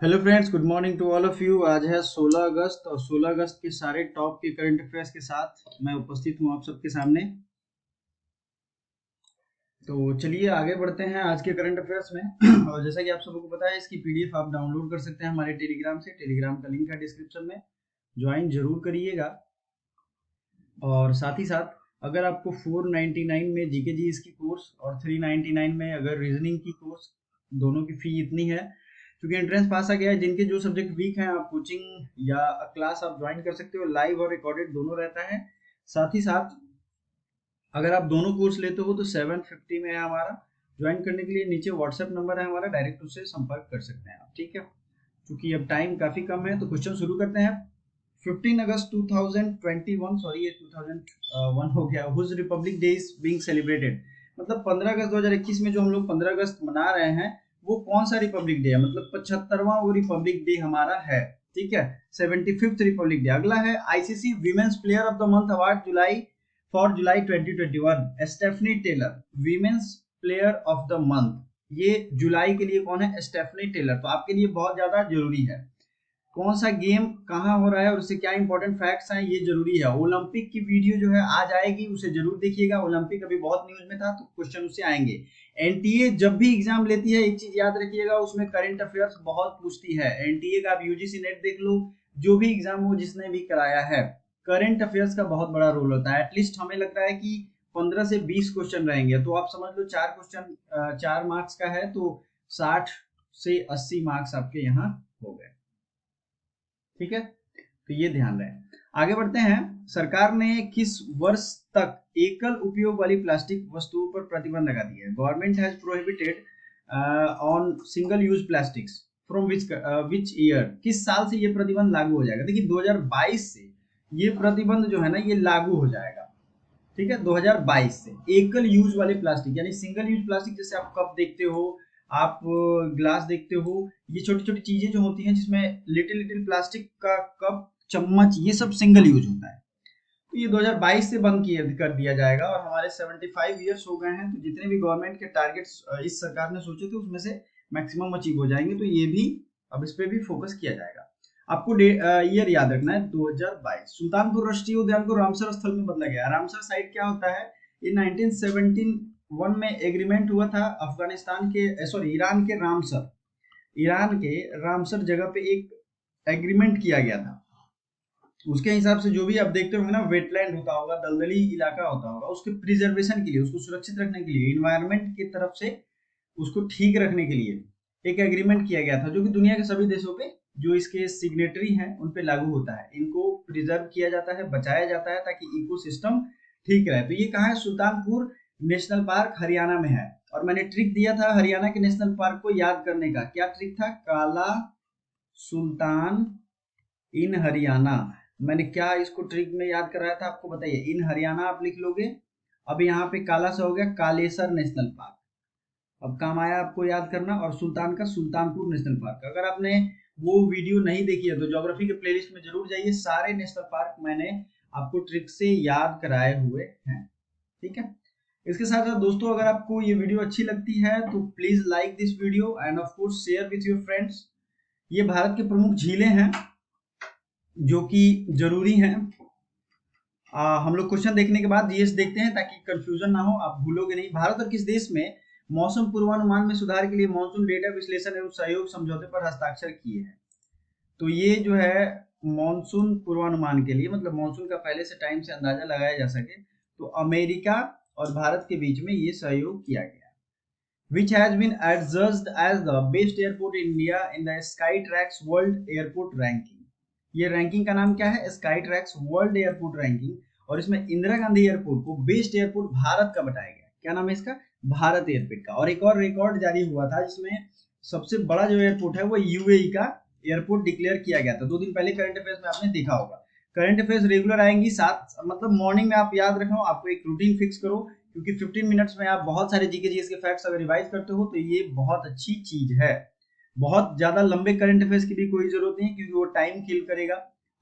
Hello friends, good morning to all of you. आज है 16 अगस्त और 16 अगस्त के सारे टॉप के करंट अफेयर्स के साथ मैं उपस्थित हूँ आप सबके सामने। तो चलिए आगे बढ़ते हैं आज के करंट अफेयर्स में। और जैसा कि आप सबको पता है, इसकी पीडीएफ आप डाउनलोड कर सकते हैं हमारे टेलीग्राम से। टेलीग्राम का लिंक है डिस्क्रिप्शन में, ज्वाइन जरूर करिएगा। और साथ ही साथ अगर आपको 499 में जीके जीएस की कोर्स और 399 में अगर रीजनिंग की कोर्स, दोनों की फी इतनी है क्योंकि एंट्रेंस पास आ गया है। जिनके जो सब्जेक्ट वीक हैं, आप कोचिंग या क्लास आप ज्वाइन कर सकते हो, लाइव और रिकॉर्डेड दोनों रहता है। साथ ही साथ अगर आप दोनों कोर्स लेते हो तो 750 में है हमारा। ज्वाइन करने के लिए नीचे व्हाट्सएप नंबर है हमारा, डायरेक्ट उससे संपर्क कर सकते हैं आप, ठीक है। क्योंकि अब टाइम काफी कम है तो क्वेश्चन शुरू करते हैं। 15 अगस्त 2021, सॉरी ये 2001 हो गया। Whose republic day is being celebrated, मतलब 15 अगस्त 2021 में जो हम लोग 15 अगस्त मना रहे हैं वो कौन सा रिपब्लिक डे है, मतलब 75वां वो रिपब्लिक डे हमारा है, ठीक है। 75th Republic day. अगला है ICC women's player of the month award July for July 2021, Stephanie Taylor women's player of the month. ये जुलाई के लिए कौन है? Stephanie Taylor. तो आपके लिए बहुत ज्यादा जरूरी है कौन सा गेम कहाँ हो रहा है और उससे क्या इंपॉर्टेंट फैक्ट्स हैं, ये जरूरी है। ओलंपिक की वीडियो जो है आज आएगी, उसे जरूर देखिएगा। ओलंपिक अभी बहुत न्यूज में था तो क्वेश्चन उससे आएंगे। एनटीए जब भी एग्जाम लेती है, एक चीज याद रखिएगा, उसमें करंट अफेयर्स बहुत पूछती है। एनटीए का आप यूजीसी नेट देख लो, जो भी एग्जाम हो जिसने भी कराया है, करंट अफेयर्स का बहुत बड़ा रोल होता है। एटलीस्ट हमें लगता है कि 15 से 20 क्वेश्चन रहेंगे, तो आप समझ लो 4 क्वेश्चन 4 मार्क्स का है, तो 60 से 80 मार्क्स आपके यहाँ हो गए, ठीक है। तो ये ध्यान रहे। आगे बढ़ते हैं। सरकार ने किस वर्ष तक एकल उपयोग वाली प्लास्टिक वस्तुओं पर प्रतिबंध लगा दिया है? Government has prohibited on single use plastics from which year. किस साल से ये प्रतिबंध लागू हो जाएगा? देखिए 2022 से ये प्रतिबंध जो है ना ये लागू हो जाएगा, ठीक है। 2022 से एकल यूज वाले प्लास्टिक, यानी सिंगल यूज प्लास्टिक, जैसे आप कप देखते हो, आप ग्लास देखते हो, ये छोटी छोटी चीजें जो होती हैं जिसमें लिटिल लिटिल प्लास्टिक का कप, चम्मच, ये सब सिंगल यूज होता है। तो ये 2022 से बंद किया कर दिया जाएगा। और हमारे 75 ईयर्स हो गए हैं, तो जितने भी गवर्नमेंट के टारगेट्स इस सरकार ने सोचे थे उसमें से मैक्सिमम अचीव हो जाएंगे। तो ये भी अब इस पे भी फोकस किया जाएगा। आपको ईयर याद रखना है 2022। सुल्तानपुर राष्ट्रीय उद्यान को रामसर स्थल में बदला गया। रामसर साइट क्या होता है? ये 1971 में एग्रीमेंट हुआ था अफगानिस्तान के सॉरी ईरान के रामसर जगह पे एक एग्रीमेंट किया गया था। उसके हिसाब से जो भी आप देखते होंगे ना, वेटलैंड होता होगा, दलदली इलाका होता होगा, उसके प्रिजर्वेशन के लिए, उसको सुरक्षित रखने के लिए, इन्वायरमेंट की तरफ से उसको ठीक रखने के लिए एक एग्रीमेंट किया गया था, जो कि दुनिया के सभी देशों पे जो इसके सिग्नेटरी हैं उन पे लागू होता है। इनको प्रिजर्व किया जाता है, बचाया जाता है ताकि इकोसिस्टम ठीक रहे। तो ये कहाँ है? सुल्तानपुर नेशनल पार्क हरियाणा में है। और मैंने ट्रिक दिया था हरियाणा के नेशनल पार्क को याद करने का। क्या ट्रिक था? काला सुल्तान इन हरियाणा। मैंने क्या इसको ट्रिक में याद कराया था आपको? बताइए। इन हरियाणा आप लिख लोगे। अब यहाँ पे काला सा हो गया कालेसर नेशनल पार्क। अब काम आया आपको याद करना। और सुल्तान का सुल्तानपुर नेशनल पार्क। अगर आपने वो वीडियो नहीं देखी है तो ज्योग्राफी के प्लेलिस्ट में जरूर जाइए। सारे नेशनल पार्क मैंने आपको ट्रिक से याद कराए हुए हैं, ठीक है। इसके साथ साथ दोस्तों, अगर आपको ये वीडियो अच्छी लगती है तो please like this video end of course share with your friends. ये भारत के प्रमुख झीलें हैं जो कि जरूरी हैं। हम लोग क्वेश्चन देखने के बाद जीएस देखते हैं ताकि कंफ्यूजन ना हो, आप भूलोगे नहीं। भारत और किस देश में मौसम पूर्वानुमान में सुधार के लिए मॉनसून डेटा विश्लेषण एवं सहयोग समझौते पर हस्ताक्षर किए हैं? तो ये जो है मॉनसून पूर्वानुमान के लिए, मतलब मॉनसून का पहले से टाइम से अंदाजा लगाया जा सके, तो अमेरिका और भारत के बीच में ये सहयोग किया गया। Which has been adjudged as the best airport in India in the Skytrax World Airport Ranking। ये रैंकिंग का नाम क्या है? Skytrax World Airport Ranking। और इसमें इंदिरा गांधी एयरपोर्ट को बेस्ट एयरपोर्ट भारत का बताया गया। क्या नाम है इसका? भारत एयरपोर्ट का। और एक और रिकॉर्ड जारी हुआ था जिसमें सबसे बड़ा जो एयरपोर्ट है वो यूएई का एयरपोर्ट डिक्लेयर किया गया था। 2 दिन पहले करंट अफेयर्स में आपने देखा होगा। करंट अफेयर्स रेगुलर आएंगी, साथ मतलब मॉर्निंग में आप याद रखो, आपको एक रूटीन फिक्स करो, क्योंकि 15 मिनट्स में आप बहुत सारे जीके जीएस के फैक्ट्स अगर रिवाइज करते हो तो ये बहुत अच्छी चीज है। बहुत ज्यादा लंबे करंट अफेयर्स की भी कोई जरूरत नहीं, क्योंकि वो टाइम किल करेगा।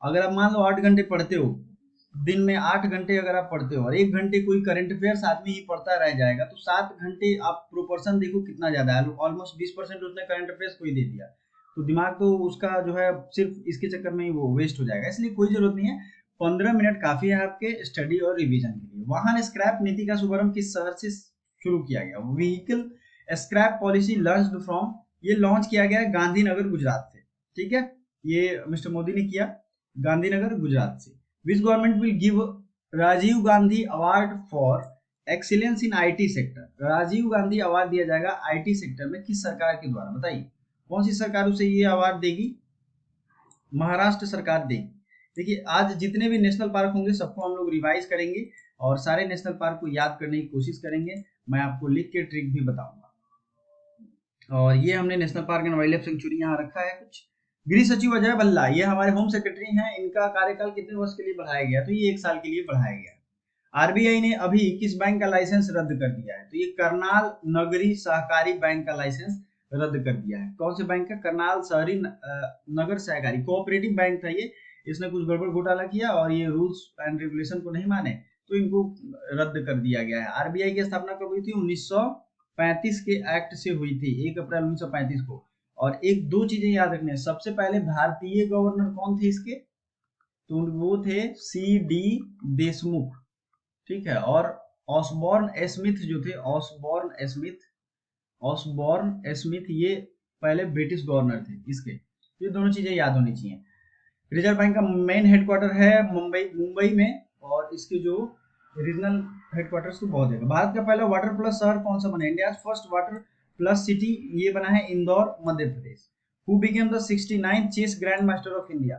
अगर आप मान लो 8 घंटे पढ़ते हो, दिन में 8 घंटे अगर आप पढ़ते हो और 1 घंटे कोई करंट अफेयर्स आदमी ही पढ़ता रह जाएगा, तो 7 घंटे आप प्रोपोर्शन देखो कितना ज्यादा है। ऑलमोस्ट 20% उसने करंट अफेयर्स को ही दे दिया। तो दिमाग तो उसका जो है सिर्फ इसके चक्कर में ही वो वेस्ट हो जाएगा, इसलिए कोई जरूरत नहीं है। 15 मिनट काफी है आपके स्टडी और रिवीजन के लिए। वाहन स्क्रैप नीति का शुभारंभ किस शहर से शुरू किया गया? Vehicle scrap policy launched from, ये लॉन्च किया गया है गांधीनगर गुजरात से, ठीक है, ये मिस्टर मोदी ने किया गांधीनगर गुजरात से। Which government will give Rajiv Gandhi award for excellence in IT sector? Rajiv Gandhi award दिया जाएगा आईटी सेक्टर में किस सरकार के द्वारा? बताइए कौन सी सरकार उसे ये अवार्ड देगी? महाराष्ट्र सरकार देगी। देखिए आज जितने भी नेशनल पार्क होंगे सबको हम लोग रिवाइज करेंगे और सारे नेशनल पार्क को याद करने की कोशिश करेंगे। मैं आपको लिख के ट्रिक भी बताऊंगा। और ये हमने national park and wild life sanctuary यहाँ रखा है कुछ। गृह सचिव अजय भल्ला, ये हमारे होम सेक्रेटरी हैं, इनका कार्यकाल कितने वर्ष के लिए बढ़ाया गया? तो ये 1 साल के लिए बढ़ाया गया। आरबीआई ने अभी किस बैंक का लाइसेंस रद्द कर दिया है? तो ये करनाल नगरी सहकारी बैंक का लाइसेंस रद्द कर दिया है। कौन से बैंक का? करनाल शहरी नगर सहकारी कोऑपरेटिव बैंक था ये, इसने कुछ गड़बड़ घोटाला किया और ये रूल्स एंड रेगुलेशन को नहीं माने तो इनको रद्द कर दिया गया है। आरबीआई की स्थापना कब हुई थी? 1935 के एक्ट से हुई थी, 1 अप्रैल 1935 को। और एक दो चीजें याद रखनी है, सबसे पहले भारतीय गवर्नर कौन थे इसके? तो वो थे सी डी देशमुख, ठीक है। और ऑसबॉर्न स्मिथ जो थे, ऑसबॉर्न स्मिथ ये पहले ब्रिटिश गवर्नर थे इसके। ये दोनों चीजें याद होनी चाहिए। रिजर्व बैंक का मेन हेडक्वार्टर है मुंबई में, और इसके जो रीजनल हेडक्वार्टर्स तो बहुत है। भारत का पहला वाटर प्लस शहर कौन सा बना? India first water plus city, ये बना है Indore Madhya Pradesh. Who became the 69th chess grand master of India?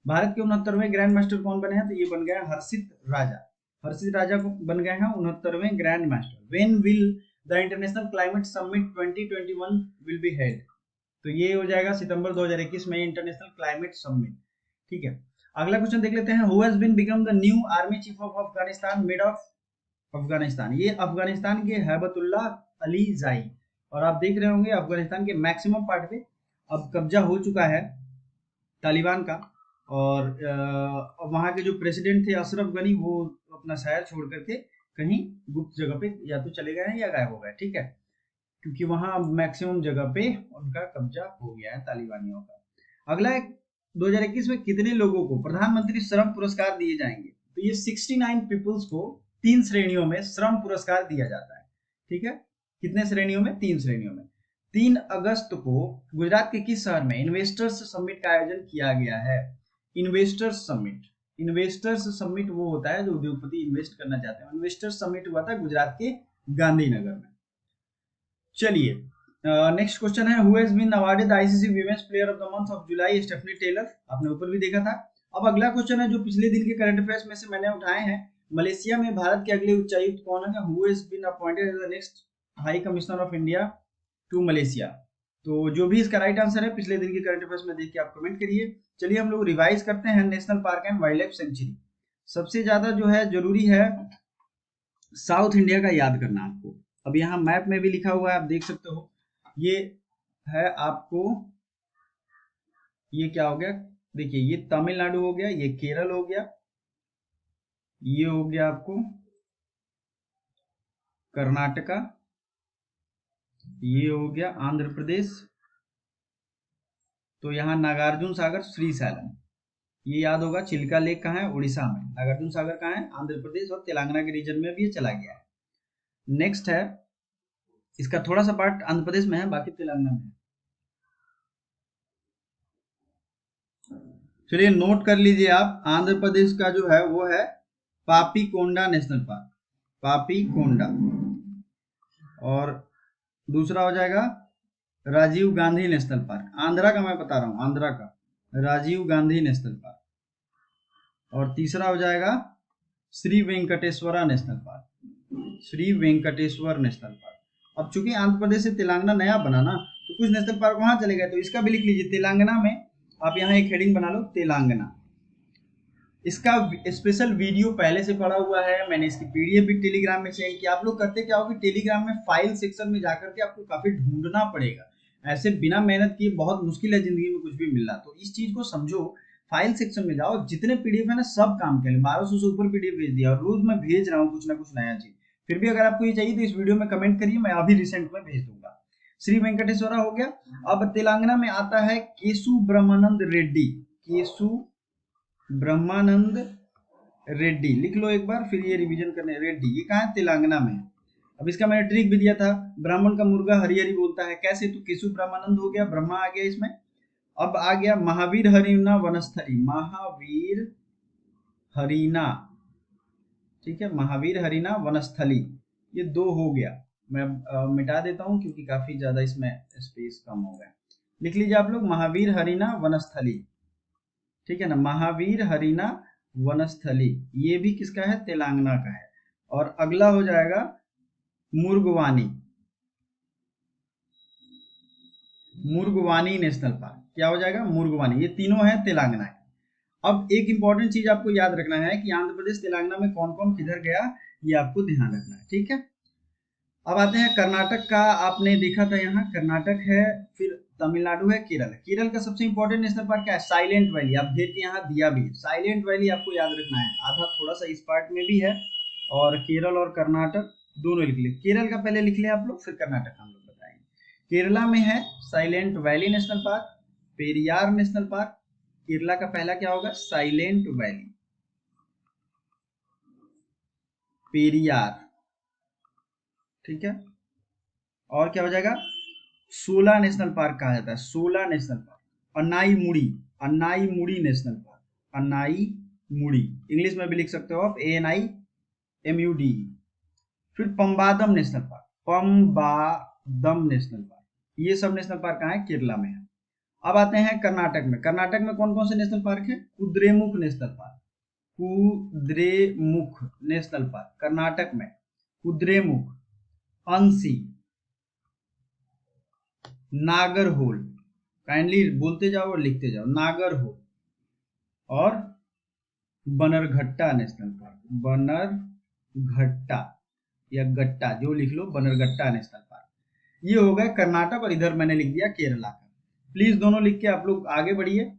Bharat के 69वें ग्रैंड मास्टर कौन बने हैं? तो ये बन गए हर्षित राजा। हर्षित राजा को बन गए हैं 69वें grand master. When will the international climate summit 2021 will be held? तो ये हो जाएगा सितंबर 2021 में इंटरनेशनल क्लाइमेट समिट, ठीक है। अगला क्वेश्चन देख लेते हैं। Who has been become the new army chief of Afghanistan mid of Afghanistan? ये अफगानिस्तान के हैबतुल्लाह अली जाई। और आप देख रहे होंगे अफगानिस्तान के मैक्सिमम पार्ट पे अब कब्जा हो चुका है तालिबान का, और वहां के जो प्रेसिडेंट थे अशरफ गनी, वो अपना शहर छोड़ करके कहीं गुप्त जगह पे या तो चले गए हैं या गायब हो गए, ठीक है, क्योंकि वहां मैक्सिमम जगह पे उनका कब्जा हो गया है तालिबानियों का। अगला है 2021 में कितने लोगों को प्रधानमंत्री श्रम पुरस्कार दिए जाएंगे? तो ये 69 पीपल्स को 3 श्रेणियों में श्रम पुरस्कार दिया जाता है, ठीक है। कितने श्रेणियों में? 3 श्रेणियों में। 3 अगस्त को गुजरात के किस शहर में इन्वेस्टर्स समिट का आयोजन किया गया है? इन्वेस्टर्स समिट वो होता है जो उद्योगपति इन्वेस्ट करना चाहते हैं। इन्वेस्टर्स समिट हुआ था गुजरात के गांधीनगर में। चलिए नेक्स्ट क्वेश्चन है, who has been awarded ICC women's player of the month of July? Stephanie Taylor, आपने ऊपर भी देखा था। अब अगला क्वेश्चन है जो पिछले दिन के करंट अफेयर्स में से मैंने उठाए हैं। मलेशिया में भारत के अगले उच्चायुक्त कौन है? Who has been appointed as the next high commissioner of India to Malaysia? तो जो भी इसका राइट आंसर है पिछले दिन के करंट अफेयर्स में देख के आप कमेंट करिए। चलिए हम लोग रिवाइज करते हैं national park and wild life sanctuary. सबसे ज्यादा जो है जरूरी है साउथ इंडिया का याद करना आपको। अब यहाँ मैप में भी लिखा हुआ है, आप देख सकते हो। ये है आपको, ये क्या हो गया? देखिए ये तमिलनाडु हो गया, ये केरल हो गया, ये हो गया आपको कर्नाटका, ये हो गया आंध्र प्रदेश, तो यहाँ नागार्जुन सागर श्रीशैलम, ये याद होगा। चिल्का लेक कहाँ है? उड़ीसा में। नागार्जुन सागर कहाँ है? आंध्र प्रदेश और तेलंगाना के रीजन में भी ये चला गया है। नेक्स्ट है, इसका थोड़ा सा पार्ट आंध्र प्रदेश में है, बाकी तेलंगाना में। चलिए नोट कर लीजिए आप, आंध्र प्रदेश का जो है वो है पापीकोंडा नेशनल पार्क, पापीकोंडा। और दूसरा हो जाएगा राजीव गांधी नेशनल पार्क, आंध्रा का मैं बता रहा हूं, आंध्रा का राजीव गांधी नेशनल पार्क। और तीसरा हो जाएगा Shri Venkateshwara national park, Shri Venkateshwar national park. अब चूंकि आंध्र प्रदेश से तेलंगाना नया बना ना, तो कुछ नेशनल पार्क वहां चले गए, तो इसका भी लिख लीजिए तेलंगाना में। आप यहाँ एक हेडिंग बना लो, तेलंगाना। इसका स्पेशल वीडियो पहले से पड़ा हुआ है, मैंने इसकी पीडीएफ भी टेलीग्राम में शेयर किया। आप लोग करते क्या हो कि टेलीग्राम में फाइल सेक्शन में जाकर के आपको काफी ढूंढना पड़ेगा, ऐसे बिना मेहनत किए बहुत मुश्किल है जिंदगी में कुछ भी मिलना। तो इस चीज को समझो, फाइल सेक्शन में जाओ, जितने पीडीएफ है ना सब काम के लिए 1200 से ऊपर पीडीएफ भेज दिया, और रोज मैं भेज रहा हूँ कुछ ना कुछ नया चीज। फिर भी अगर आपको ये चाहिए तो इस वीडियो में कमेंट करिए, मैं अभी रिसेंट में भेज दूंगा। श्री वेंकटेश्वरा हो गया। अब तेलंगाना में आता है केशु ब्रह्मानंद रेड्डी, केशु ब्रह्मानंद रेड्डी, लिख लो एक बार फिर ये रिवीजन करने। रेड्डी ये कहाँ है? तेलंगाना में। अब इसका मैंने ट्रिक भी दिया था, ब्राह्मण का मुर्गा हरी हरी बोलता है, कैसे? तो केशु ब्रह्मानंद हो गया, ब्रह्मा आ गया इसमें। अब आ गया महावीर हरिना वनस्थली, महावीर हरिना, ठीक है, महावीर हरिना वनस्थली, ये 2 हो गया। मैं मिटा देता हूं क्योंकि काफी ज्यादा इसमें स्पेस कम हो गया। लिख लीजिए आप लोग महावीर हरिना वनस्थली, ठीक है ना, महावीर हरिना वनस्थली, ये भी किसका है? तेलंगाना का है। और अगला हो जाएगा मुर्गवानी, मुर्गवानी नेशनल पार्क, क्या हो जाएगा? मुर्गवानी, ये तीनों है तेलंगाना के। अब एक इंपॉर्टेंट चीज आपको याद रखना है कि आंध्र प्रदेश तेलंगाना में कौन कौन किधर गया, ये आपको ध्यान रखना है, ठीक है। अब आते हैं कर्नाटक का, आपने देखा था यहाँ कर्नाटक है, फिर तमिलनाडु है, केरल है। केरल का सबसे इंपॉर्टेंट नेशनल पार्क क्या है? साइलेंट वैली, आप देख यहाँ दिया भी है, साइलेंट वैली आपको याद रखना है, आधा थोड़ा सा इस पार्ट में भी है। और केरल और कर्नाटक दोनों लिख ले, केरल का पहले लिख ले आप लोग, फिर कर्नाटक हम लोग बताएंगे। केरला में है silent valley national park, Periyar national park, Kerala का पहला क्या होगा? साइलेंट वैली, पेरियार, ठीक है। और क्या हो जाएगा? सोला नेशनल पार्क कहा जाता है, सोला नेशनल पार्क। अनाई मुड़ी, अनाई मुड़ी नेशनल पार्क, अनाई मुड़ी, इंग्लिश में भी लिख सकते हो आप, ANIMUD। फिर Pambadum national park, Pambadum national park, ये सब नेशनल पार्क कहाँ है? केरला में है। अब आते हैं कर्नाटक में, कर्नाटक में कौन कौन से नेशनल पार्क है? Kudremukh national park, Kudremukh national park Karnataka में, कुद्रेमुख, अंसी, नागरहोल, काइंडली बोलते जाओ और लिखते जाओ, नागरहोल, और बनरघट्टा नेशनल पार्क, बनरघट्टा या गट्टा जो लिख लो, बनरघट्टा नेशनल पार्क। ये हो गया कर्नाटक, और इधर मैंने लिख दिया केरला का। प्लीज दोनों लिख के आप लोग आगे बढ़िए।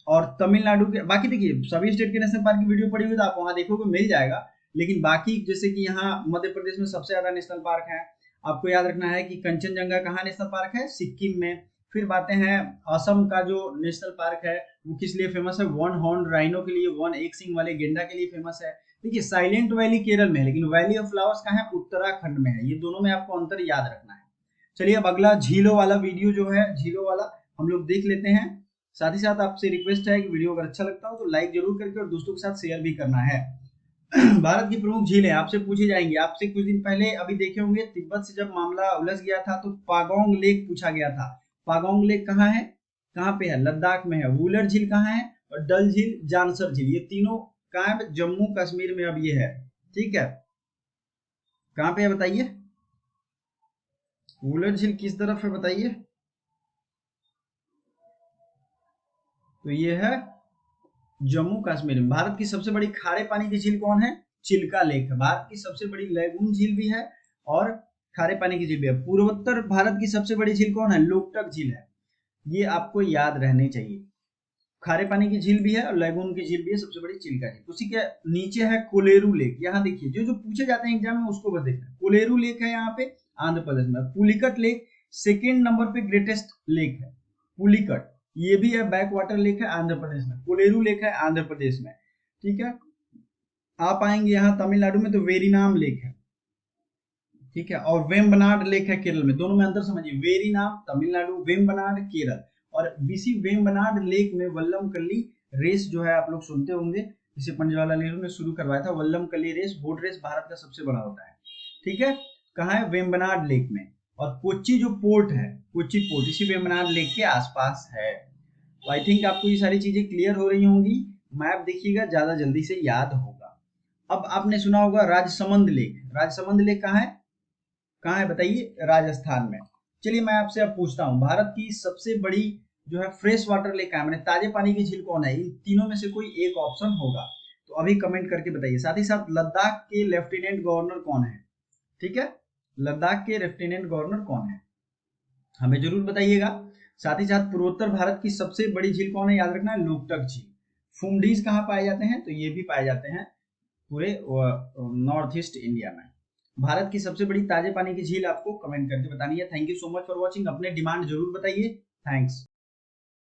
और तमिलनाडु के बाकी देखिए, सभी स्टेट के नेशनल पार्क की वीडियो पड़ी हुई तो आप वहां देखोगे मिल जाएगा, लेकिन बाकी जैसे कि यहाँ मध्य प्रदेश में सबसे ज्यादा नेशनल पार्क है, आपको याद रखना है कि कंचनजंगा कहाँ नेशनल पार्क है? सिक्किम में। फिर बातें हैं असम का जो नेशनल पार्क है वो किस लिए फेमस है? वन हॉर्न राइनो के लिए, वन एक सिंग वाले गेंडा के लिए फेमस है। देखिए साइलेंट वैली केरल में है, लेकिन वैली ऑफ फ्लावर्स कहाँ है? उत्तराखंड में है। ये दोनों में आपको अंतर याद रखना है। चलिए अब अगला झीलों वाला वीडियो जो है, झीलों वाला हम लोग देख लेते हैं। साथ ही साथ आपसे रिक्वेस्ट है कि वीडियो अगर अच्छा लगता हो तो लाइक जरूर करके और दोस्तों के साथ शेयर भी करना है। भारत की प्रमुख झीलें आपसे पूछी जाएंगी। आपसे कुछ दिन पहले अभी देखे होंगे, तिब्बत से जब मामला उलझ गया था तो पागोंग लेक पूछा गया था। पागोंग लेक कहाँ है? कहाँ पे है? लद्दाख में है। वुलर झील कहाँ है? और डल झील, जानसर झील, ये तीनों कहाँ है? जम्मू कश्मीर में अब ये है, ठीक है। कहाँ पे है बताइए? वुलर झील किस तरफ है बताइए? तो ये है जम्मू कश्मीर में। भारत की सबसे बड़ी खारे पानी की झील कौन है? चिल्का लेक है। भारत की सबसे बड़ी लैगून झील भी है और खारे पानी की झील भी है। पूर्वोत्तर भारत की सबसे बड़ी झील कौन है? लोकटक झील है। ये आपको याद रहने चाहिए। खारे पानी की झील भी है और लैगून की झील भी है, सबसे बड़ी चिल्का झील। उसी के नीचे है कोलेरू लेक। यहाँ देखिए जो जो पूछे जाते हैं एग्जाम में उसको बस देखना। कोलेरू लेक है यहाँ पे आंध्र प्रदेश में। पुलिकट लेक सेकेंड नंबर पे ग्रेटेस्ट लेक है, पुलिकट, ये भी है बैक वाटर लेक है आंध्र प्रदेश में। कोलेरू लेक है आंध्र प्रदेश में, ठीक है। आप आएंगे यहाँ तमिलनाडु में तो वेरीनाम लेक है, ठीक है, और वेम्बनाड लेक है केरल में। दोनों में अंतर समझिए, वेरीनाम तमिलनाडु, वेम्बनाड केरल। और बीसी वेम्बनाड लेक में वल्लमकल्ली रेस जो है आप लोग सुनते होंगे, जिसे पंडित जवाहरलाल नेहरू ने शुरू करवाया था। Vallamkali race, boat race Bharat का सबसे बड़ा होता है, ठीक है। कहाँ है? वेम्बनाड लेक में। और कोच्चि जो पोर्ट है, कोच्चि पोर्ट इसी वेम्बनाड लेक के आसपास है। तो आई थिंक आपको ये सारी चीजें क्लियर हो रही होंगी। मैप देखिएगा, ज्यादा जल्दी से याद होगा। अब आपने सुना होगा राजसमंद लेक। राजसमंद लेक कहाँ है? कहाँ है बताइए? राजस्थान में। चलिए मैं आपसे अब पूछता हूँ, भारत की सबसे बड़ी जो है फ्रेश वाटर लेक है, मैंने ताजे पानी की झील कौन है? इन तीनों में से कोई एक ऑप्शन होगा, तो अभी कमेंट करके बताइए। साथ ही साथ लद्दाख के लेफ्टिनेंट गवर्नर कौन है? ठीक है, लद्दाख के लेफ्टिनेंट गवर्नर कौन है, हमें जरूर बताइएगा। साथ ही साथ पूर्वोत्तर भारत की सबसे बड़ी झील कौन है? याद रखना है, लोकटक झील। फुमडीज कहाँ पाए जाते हैं? तो ये भी पाए जाते हैं पूरे नॉर्थ ईस्ट इंडिया में। भारत की सबसे बड़ी ताजे पानी की झील आपको कमेंट करके बतानी है। Thank you so much for watching. अपने डिमांड जरूर बताइए। थैंक्स।